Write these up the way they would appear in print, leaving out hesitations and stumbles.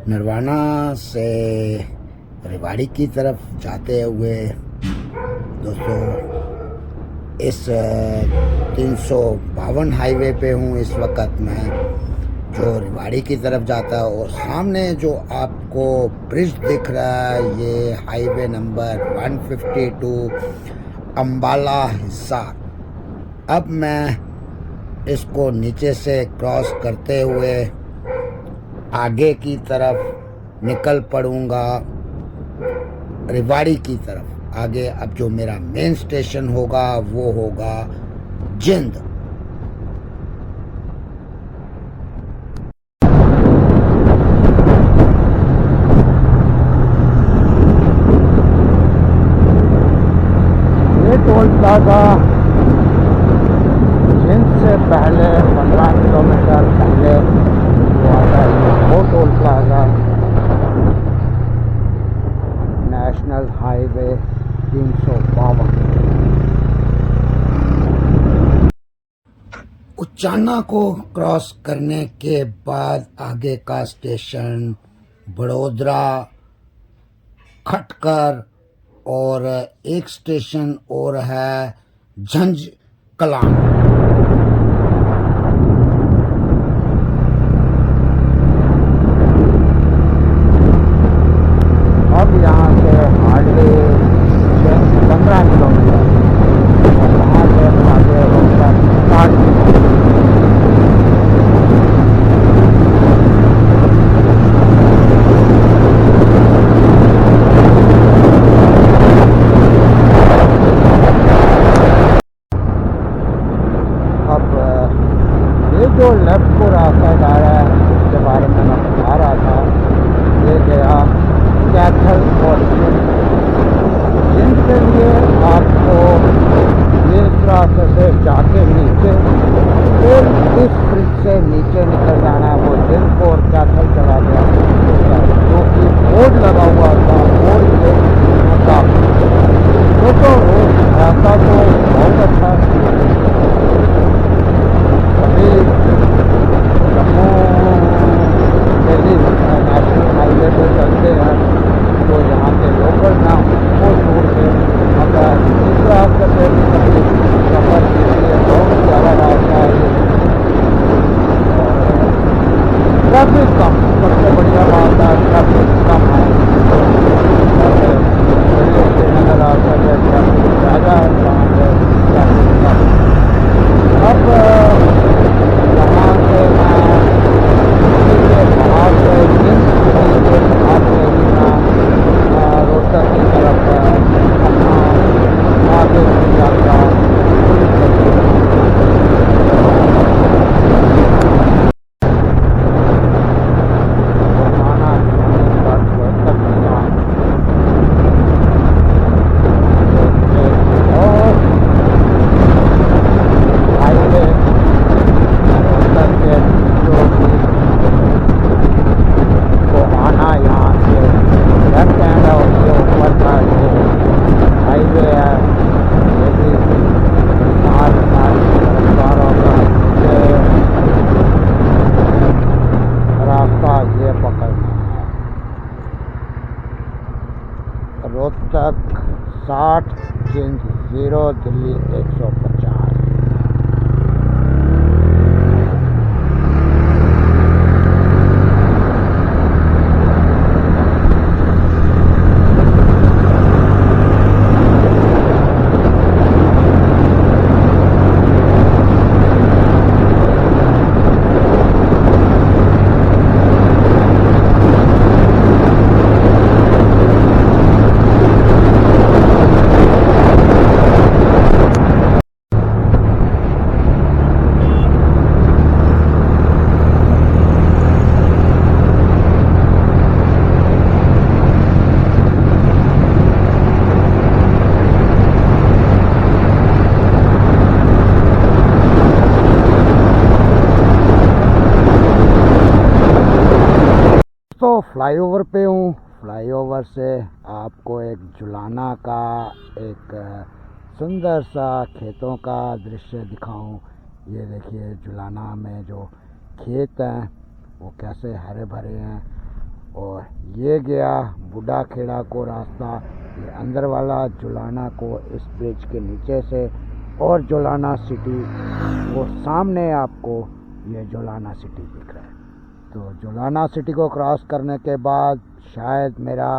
नरवाना से रेवाड़ी की तरफ जाते हुए दोस्तों इस 352 हाईवे पे हूँ इस वक्त मैं, जो रेवाड़ी की तरफ जाता है। और सामने जो आपको ब्रिज दिख रहा है ये हाईवे नंबर 152 अम्बाला हिसार। अब मैं इसको नीचे से क्रॉस करते हुए आगे की तरफ निकल पड़ूंगा रेवाड़ी की तरफ। आगे अब जो मेरा मेन स्टेशन होगा वो होगा जिंद। ये टोल प्लाजा जिंद से पहले 15 किलोमीटर पहले वो आता है, वो toll plaza national highway 352। Uchana को क्रॉस करने के बाद आगे का स्टेशन बड़ोदरा, खटकर और एक स्टेशन और है झंझ कलान। अब यहाँ से हार्डली 15 किलोमीटर और वहाँ से आगे होगा 60 किलोमीटर। अब ये जो लेफ्ट को रास्ता जा रहा है उसके बारे में मैं बता रहा था, ये गया कैथल और जिंद के लिए आपको इस रास्ते से जाके नीचे फिर इस ब्रिज से नीचे निकल जाना है। वो जिंद को और कैथल चला गया, जो कि बोर्ड लगा हुआ था बोर्ड के मुताबिक। तो रास्ता तो बहुत अच्छा है। अभी जम्मू दिल्ली नेशनल हाईवे पे चलते हैं तो यहाँ के लोकल ना वो छोड़ के अगर इस रास्ते पे भी कभी सफर कीजिए, बहुत ज़्यादा रास्ता है ये। ट्रैफिक कम, सबसे बढ़िया बात है ट्रैफिक कम है। दिल्ली श्रीनगर रास्ते पे ट्रैफिक ज़्यादा है, वहाँ पे ट्रैफिक कम। अब यहाँ से मैं बाहर से जिंद के बाहर से ही मैं रोहतक की तरफ अपना आगे यात्रा शुरू करती हूँ। रोजाना रोहतक और हाईवे रोहतक के जो भी को आना यहाँ से लेफ्ट हैंड है, उसके ऊपर का जो हाईवे है ये भी बाहर रफ्तारों का ये रास्ता ये पकड़ना है। रोहतक 60, जिंद 0, दिल्ली 150। तो फ्लाईओवर पे हूँ। फ्लाईओवर से आपको एक जुलाना का एक सुंदर सा खेतों का दृश्य दिखाऊं। ये देखिए जुलाना में जो खेत हैं वो कैसे हरे भरे हैं और ये गया बूढ़ा खेड़ा को रास्ता, ये अंदर वाला जुलाना को इस ब्रिज के नीचे से, और जुलाना सिटी वो सामने आपको ये जुलाना सिटी दिख रहा है। तो जुलाना सिटी को क्रॉस करने के बाद शायद मेरा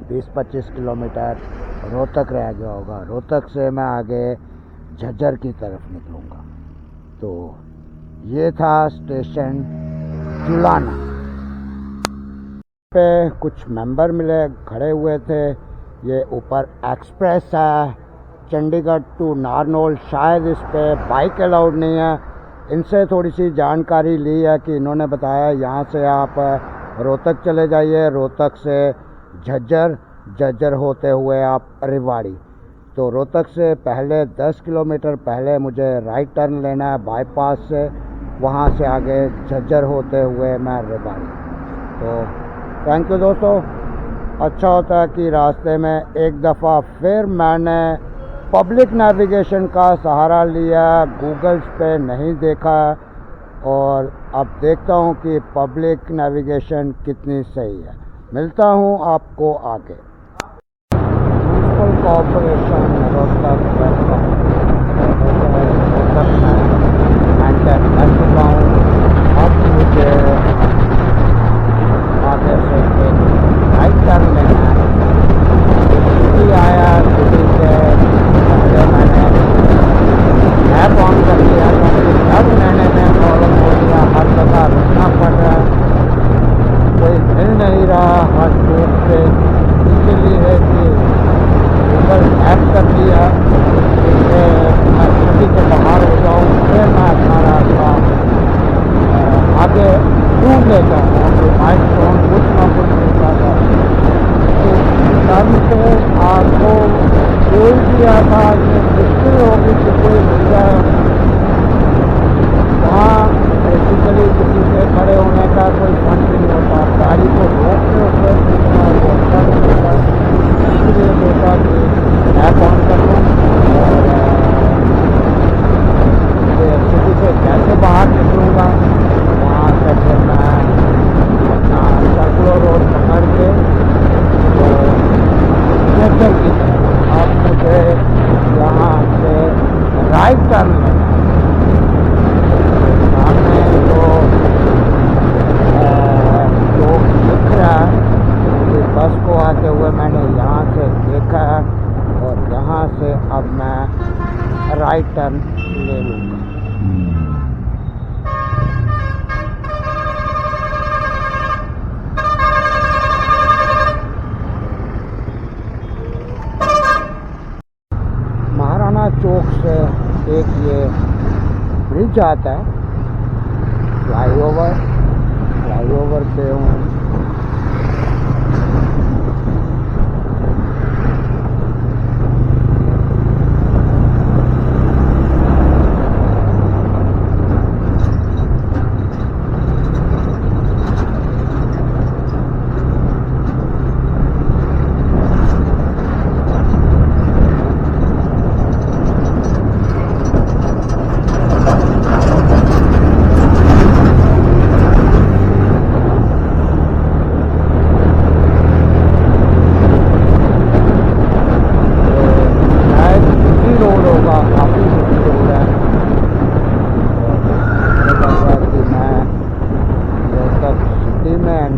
20-25 किलोमीटर रोहतक रह गया होगा। रोहतक से मैं आगे झज्जर की तरफ निकलूँगा। तो ये था स्टेशन जुलाना पे। कुछ मेंबर मिले, खड़े हुए थे। ये ऊपर एक्सप्रेस है चंडीगढ़ टू नारनौल, शायद इस पे बाइक अलाउड नहीं है। इनसे थोड़ी सी जानकारी ली है कि इन्होंने बताया यहाँ से आप रोहतक चले जाइए, रोहतक से झज्जर, झज्जर होते हुए आप रेवाड़ी। तो रोहतक से पहले 10 किलोमीटर पहले मुझे राइट टर्न लेना है बाईपास से, वहाँ से आगे झज्जर होते हुए मैं रेवाड़ी। तो थैंक यू दोस्तों। अच्छा होता है कि रास्ते में एक दफ़ा फिर मैंने पब्लिक नेविगेशन का सहारा लिया, गूगल्स पे नहीं देखा, और अब देखता हूँ कि पब्लिक नेविगेशन कितनी सही है। मिलता हूँ आपको आगे। म्यूनसिपल कॉरपोरेशन रोहतक में एंटर कर चुका हूँ। अब मुझे आगे से एक राइट टर्न लेना है। सिटी आया, सिटी से मैंने ऐप ऑन कर लिया, क्योंकि अब मैंने फॉलो हो लिया। हर जगह रुकना पड़ रहा है, कोई मिल नहीं रहा हर चौक पे, इसीलिए कि गूगल ऐप कर लिया कि मैं सिटी से बाहर हो जाऊँ, फिर मैं अपना रास्ता आगे ढूंढ लेता हूँ कि माइलस्टोन कुछ ना कुछ मिलता था। तो टर्न से आपको कोई भी आता ये मुश्किल होगी कि कोई मिल जाए। वहाँ बेसिकली किसी से खड़े होने का कोई फन नहीं होता, गाड़ी को रोक के उसमें पूछना वो अच्छा नहीं होता। इसलिए सोचा कि ऐप ऑन कर लूँ और सिटी से कैसे बाहर निकलूँगा। वहाँ से फिर मैं अपना सर्कुलर रोड पकड़ के तो झज्जर की तरफ, अब मुझे यहाँ से राइट टर्न लेना है। सामने जो दिख रहा है कि बस को आते हुए मैंने यहाँ से देखा है, और यहाँ से अब मैं राइट टर्न ले लूँगा। महाराणा चौक से एक ये ब्रिज आता है, फ्लाईओवर पे हूँ।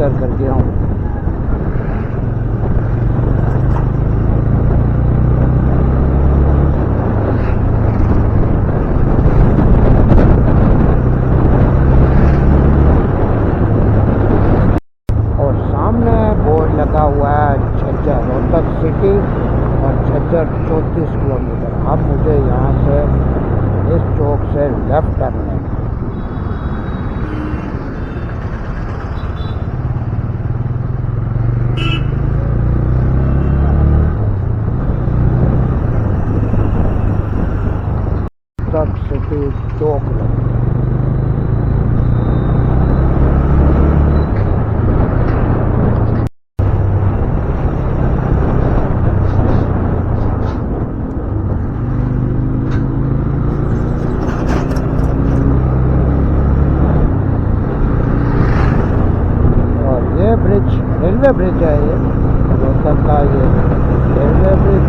कर गया हूँ। और सामने बोर्ड लगा हुआ है झज्जर रोहतक सिटी और झज्जर 34 किलोमीटर। अब मुझे यहाँ से इस चौक से लेफ्ट टर्न लेना है। ब्रिज, रेलवे ब्रिज है ये रोहतक का, ये रेलवे ब्रिज।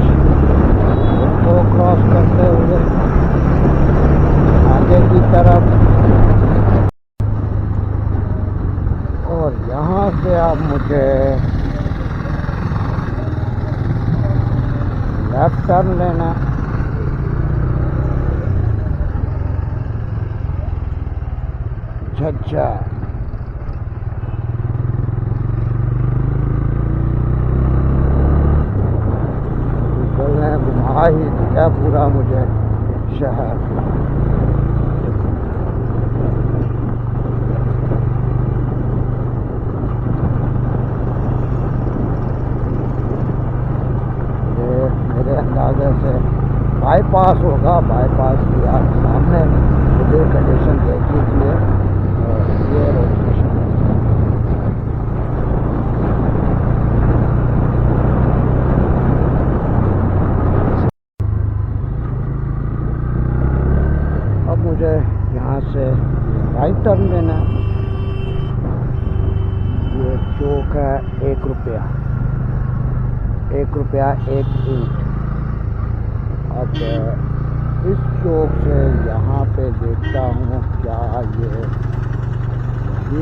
उसको क्रॉस करते हुए आगे की तरफ, और यहाँ से अब मुझे लेफ्ट टर्न लेना। झज्जर ने घुमा ही दिया पूरा मुझे शहर। ये मेरे अंदाजे से बाईपास होगा, बाईपास की आप सामने मुझे कंडीशन देख लीजिए। ये रोड स्टेशन है। अब मुझे यहाँ से राइट टर्न लेना है। ये चौक है 1 रुपया, 1 रुपया 1 ईंट। अब इस चौक से यहाँ पे देखता हूँ क्या ये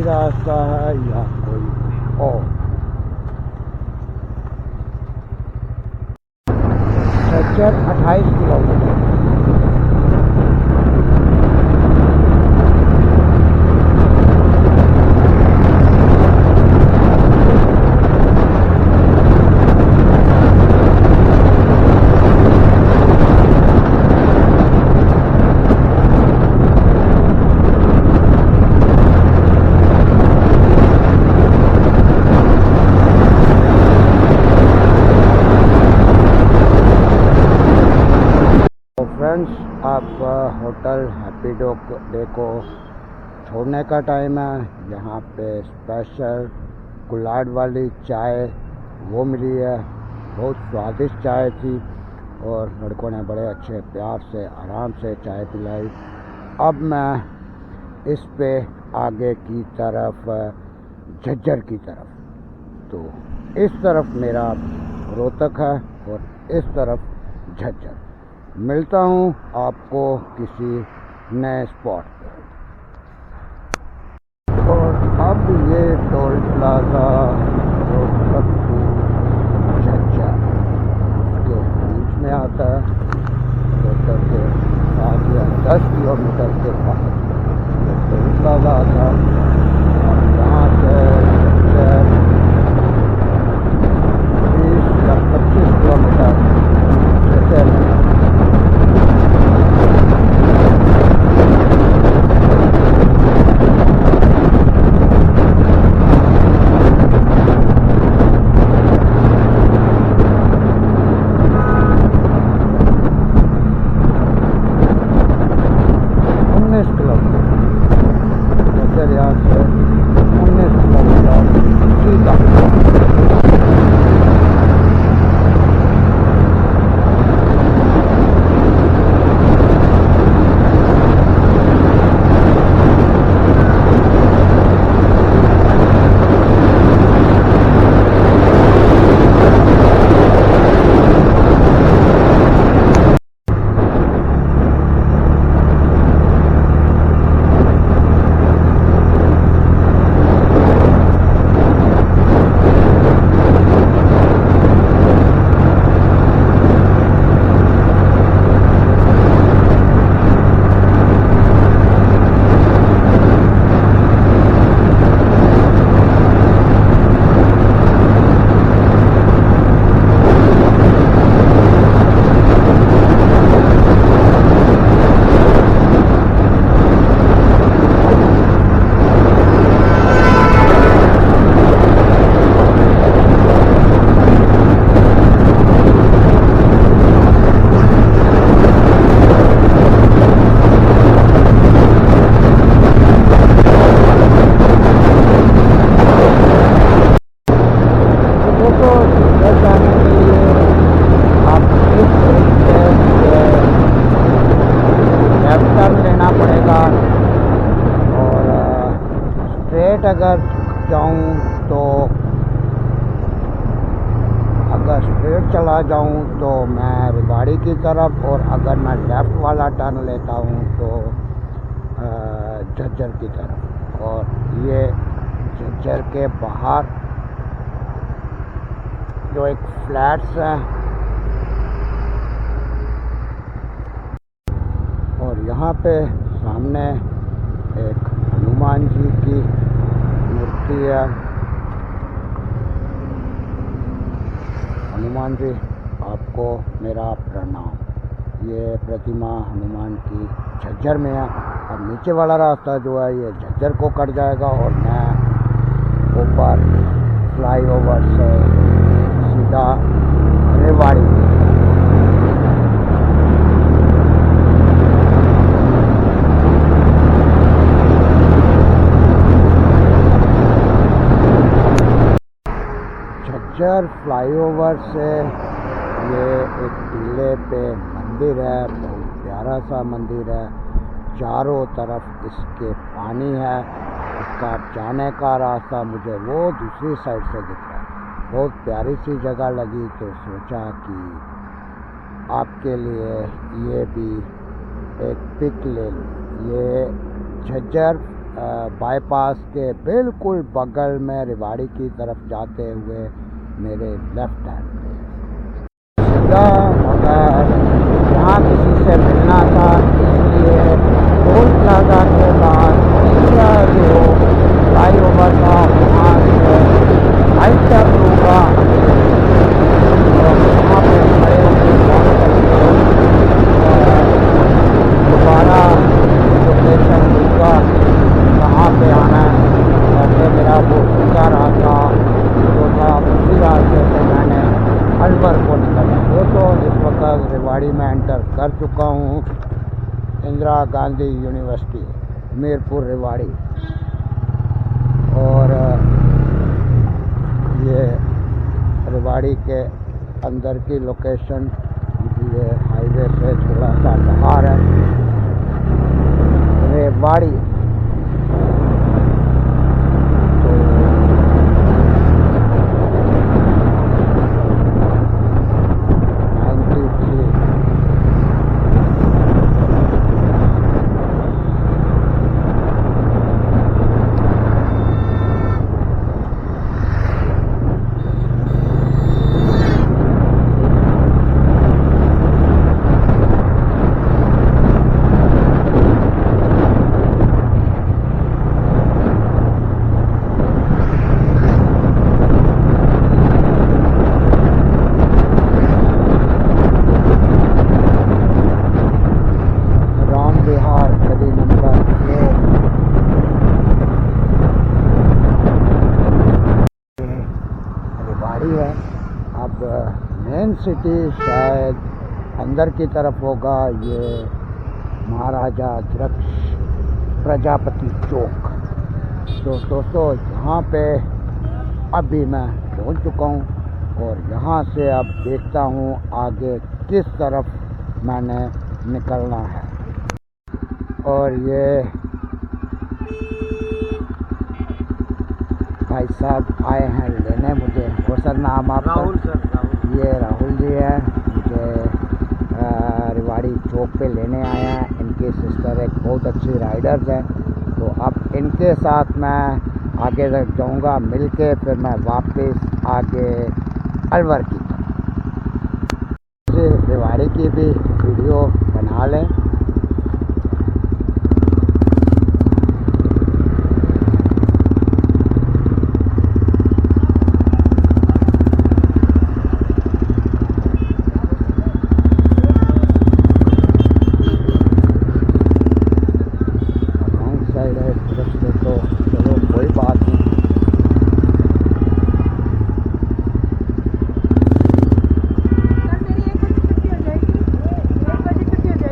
रास्ता है या कोई और। झज्जर 28 किलोमीटर। फ्रेंड्स, अब होटल हैप्पी डे को छोड़ने का टाइम है। यहाँ पे स्पेशल कुल्हड़ वाली चाय वो मिली है, बहुत स्वादिष्ट चाय थी और लड़कों ने बड़े अच्छे प्यार से आराम से चाय पिलाई। अब मैं इस पे आगे की तरफ झज्जर की तरफ, तो इस तरफ मेरा रोहतक है और इस तरफ झज्जर। मिलता हूँ आपको किसी नए स्पॉट पर। और अब ये toll plaza Rohtak to Jhajjar के बीच में आता है। रोहतक के 5 या 10 किलोमीटर के पास ये टोल प्लाजा आता है। और यहाँ से 20 या 25 किलोमीटर झज्जर में। अगर जाऊँ तो अगर स्ट्रेट चला जाऊं तो मैं रेवाड़ी की तरफ, और अगर मैं लेफ़्ट वाला टर्न लेता हूं तो झज्जर की तरफ। और ये झज्जर के बाहर जो एक फ्लैट्स है, और यहाँ पे सामने एक हनुमान जी की मूर्ति है। हनुमान जी, आपको मेरा प्रणाम। ये प्रतिमा हनुमान की झज्जर में है। अब नीचे वाला रास्ता जो है ये झज्जर को कट जाएगा, और मैं ऊपर फ्लाईओवर से सीधा रेवाड़ी। झज्जर फ्लाईओवर से ये एक टीले पे मंदिर है, बहुत प्यारा सा मंदिर है। चारों तरफ इसके पानी है। इसका जाने का रास्ता मुझे वो दूसरी साइड से दिख रहा है। बहुत प्यारी सी जगह लगी तो सोचा कि आपके लिए ये भी एक पिक ले लूँ। ये झज्जर बाईपास के बिल्कुल बगल में रेवाड़ी की तरफ जाते हुए मेरे लेफ्ट हैंड पे सीधा। मगर यहाँ किसी से मिलना था, इसलिए टोल प्लाजा के बाद तीसरा जो फ्लाईओवर था वहाँ से राइट टर्न लूँगा, और वहाँ पे खड़े होकर दोबारा लोकेशन लूँगा कहाँ पे आना है। वैसे मेरा वो सीधा रास्ता जो था उसी रास्ते से मैंने अलवर को निकला। वो तो इस वक्त रेवाड़ी में एंटर कर चुका हूँ। इंदिरा गांधी यूनिवर्सिटी मीरपुर रेवाड़ी, और ये रेवाड़ी के अंदर की लोकेशन। ये हाईवे से थोड़ा सा बाहर है रेवाड़ी। है। अब मेन सिटी शायद अंदर की तरफ होगा, ये महाराजा दक्ष प्रजापति चौक। तो दोस्तों यहाँ पे अभी मैं पहुँच चुका हूँ, और यहाँ से अब देखता हूँ आगे किस तरफ मैंने निकलना है। और ये भाई साहब आए हैं लेने मुझे। वो सर नाम आपका? राहुल सर, राहुल। ये राहुल जी है, मुझे रेवाड़ी चौक पे लेने आए हैं। इनकी सिस्टर एक बहुत अच्छी राइडर्स है, तो अब इनके साथ मैं आगे तक जाऊंगा, मिलके फिर मैं वापस आगे अलवर की तरफ। रेवाड़ी की भी वीडियो बना लें।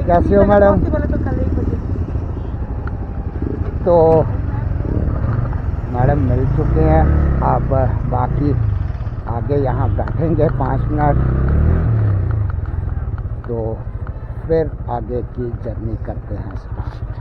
कैसे हो मैडम? तो मैडम मिल चुके हैं। अब बाकी आगे यहाँ बैठेंगे 5 मिनट, तो फिर आगे की जर्नी करते हैं स्टार्ट।